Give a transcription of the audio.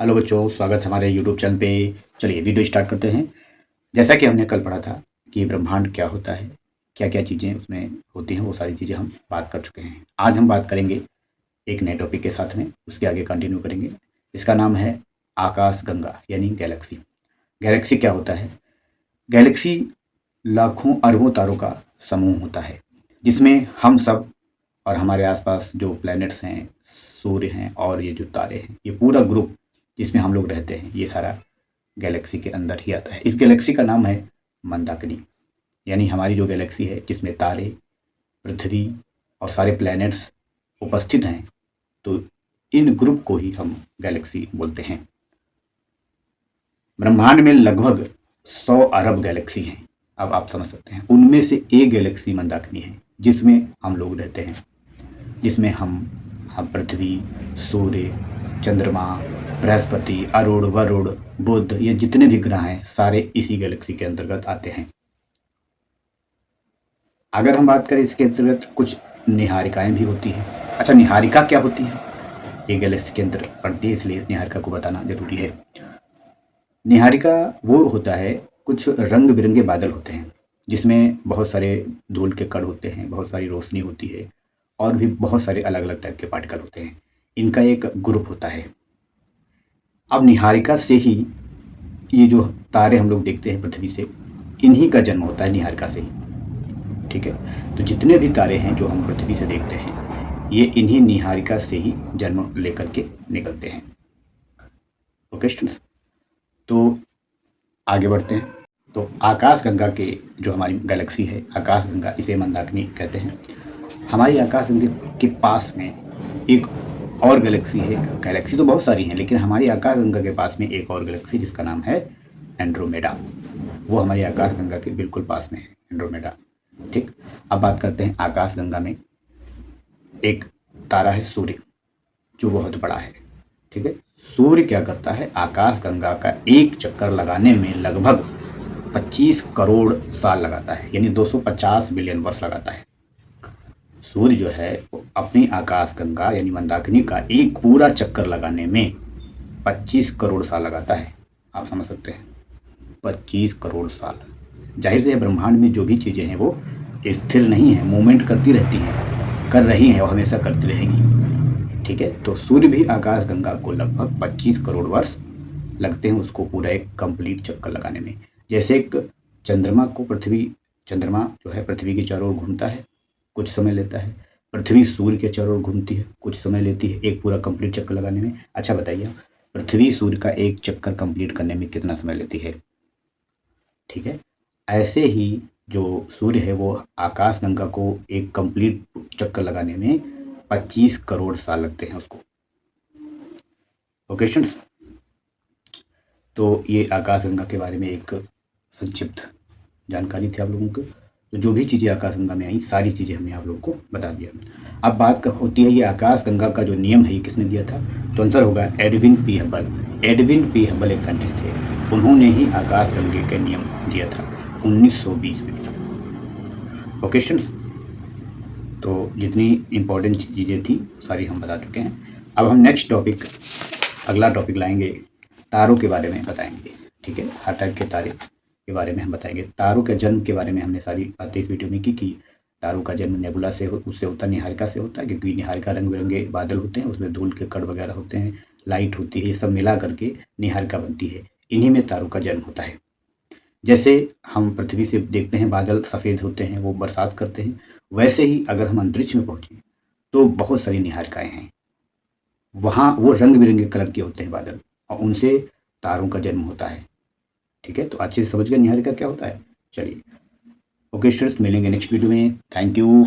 Hello बच्चों, स्वागत है हमारे यूट्यूब चैनल पे। चलिए वीडियो स्टार्ट करते हैं। जैसा कि हमने कल पढ़ा था कि ब्रह्मांड क्या होता है, क्या क्या चीज़ें उसमें होती हैं, वो सारी चीज़ें हम बात कर चुके हैं। आज हम बात करेंगे एक नए टॉपिक के साथ में, उसके आगे कंटिन्यू करेंगे। इसका नाम है आकाश गंगा यानी गैलेक्सी। गैलेक्सी क्या होता है? गैलेक्सी लाखों अरबों तारों का समूह होता है, जिसमें हम सब और हमारे आसपास जो प्लैनेट्स हैं, सूर्य हैं और ये जो तारे हैं, ये पूरा ग्रुप जिसमें हम लोग रहते हैं, ये सारा गैलेक्सी के अंदर ही आता है। इस गैलेक्सी का नाम है मंदाकिनी, यानी हमारी जो गैलेक्सी है जिसमें तारे, पृथ्वी और सारे प्लैनेट्स उपस्थित हैं, तो इन ग्रुप को ही हम गैलेक्सी बोलते हैं। ब्रह्मांड में लगभग 100 अरब गैलेक्सी हैं। अब आप समझ सकते हैं, उनमें से एक गैलेक्सी मंदाकिनी है जिसमें हम लोग रहते हैं, जिसमें हम पृथ्वी, सूर्य, चंद्रमा, बृहस्पति, अरुण, वरुण, बुध, ये जितने भी ग्रह हैं सारे इसी गैलेक्सी के अंतर्गत आते हैं। अगर हम बात करें इसके अंतर्गत कुछ निहारिकाएं भी होती हैं। अच्छा, निहारिका क्या होती है? ये गैलेक्सी के अंदर पड़ती है, इसलिए निहारिका को बताना जरूरी है। निहारिका वो होता है, कुछ रंग बिरंगे बादल होते हैं जिसमें बहुत सारे धूल के कण होते हैं, बहुत सारी रोशनी होती है और भी बहुत सारे अलग अलग टाइप के पार्टिकल होते हैं। इनका एक ग्रुप होता है। अब निहारिका से ही ये जो तारे हम लोग देखते हैं पृथ्वी से, इन्हीं का जन्म होता है निहारिका से ही। ठीक है, तो जितने भी तारे हैं जो हम पृथ्वी से देखते हैं, ये इन्हीं निहारिका से ही जन्म लेकर के निकलते हैं। ओके स्टूडेंट्स, तो आगे बढ़ते हैं। तो आकाश गंगा के जो हमारी गैलेक्सी है, आकाश गंगा, इसे मंदाकिनी कहते हैं। हमारी आकाश गंगा के पास में एक और गैलेक्सी है। गैलेक्सी तो बहुत सारी हैं, लेकिन हमारी आकाश गंगा के पास में एक और गैलेक्सी जिसका नाम है एंड्रोमेडा। वो हमारी आकाश गंगा के बिल्कुल पास में है, एंड्रोमेडा। ठीक, अब बात करते हैं आकाश गंगा में एक तारा है सूर्य, जो बहुत बड़ा है। ठीक है, सूर्य क्या करता है? आकाश गंगा का एक चक्कर लगाने में लगभग 25 करोड़ साल लगाता है, यानी 250 बिलियन वर्ष लगाता है। सूर्य जो है वो अपनी आकाश गंगा यानी मंदाकिनी का एक पूरा चक्कर लगाने में 25 करोड़ साल लगाता है। आप समझ सकते हैं, 25 करोड़ साल। जाहिर से ब्रह्मांड में जो भी चीज़ें हैं वो स्थिर नहीं है, मूवमेंट करती रहती हैं, कर रही हैं और हमेशा करती रहेंगी। ठीक है, तो सूर्य भी आकाश गंगा को लगभग 25 करोड़ वर्ष लगते हैं उसको पूरा एक कंप्लीट चक्कर लगाने में। जैसे एक चंद्रमा को चंद्रमा जो है पृथ्वी के चारों ओर घूमता है, कुछ समय लेता है। पृथ्वी सूर्य के चारों ओर घूमती है, कुछ समय लेती है एक पूरा कंप्लीट चक्कर लगाने में। अच्छा बताइए, पृथ्वी सूर्य का एक चक्कर कंप्लीट करने में कितना समय लेती है? ठीक है, ऐसे ही जो सूर्य है वो आकाश गंगा को एक कंप्लीट चक्कर लगाने में 25 करोड़ साल लगते हैं उसको। ओके स्टूडेंट्स, तो ये आकाश गंगा के बारे में एक संक्षिप्त जानकारी थी आप लोगों को। तो जो भी चीज़ें आकाश गंगा में आई, सारी चीज़ें हमने आप लोगों को बता दिया। अब बात होती है ये आकाश गंगा का जो नियम है ये किसने दिया था? तो आंसर होगा Edwin P Hubble. Edwin P Hubble एक साइंटिस्ट थे, उन्होंने ही आकाश गंगा का नियम दिया था 1920 में। ओके स्टूडेंट्स, तो जितनी इम्पोर्टेंट चीज़ें थी सारी हम बता चुके हैं। अब हम नेक्स्ट टॉपिक, अगला टॉपिक लाएंगे, तारों के बारे में बताएंगे। ठीक है, हर टाइप के तारे के बारे में हम बताएंगे। तारों के जन्म के बारे में हमने सारी बातें इस वीडियो में की कि तारों का जन्म नेबुला से उससे होता है, निहारिका से होता है, क्योंकि निहारिका रंग बिरंगे बादल होते हैं, उसमें धूल के कण वगैरह होते हैं, लाइट होती है, ये सब मिला करके निहारिका बनती है। इन्हीं में तारों का जन्म होता है। जैसे हम पृथ्वी से देखते हैं बादल सफ़ेद होते हैं, वो बरसात करते हैं, वैसे ही अगर हम अंतरिक्ष में पहुँचे तो बहुत सारी निहारिकाएँ हैं, वहाँ वो रंग बिरंगे कलर के होते हैं बादल, और उनसे तारों का जन्म होता है। ठीक है, तो अच्छे से समझ गए निहारिका क्या होता है। चलिए, ओके स्टूडेंट्स, मिलेंगे नेक्स्ट वीडियो में। Thank you.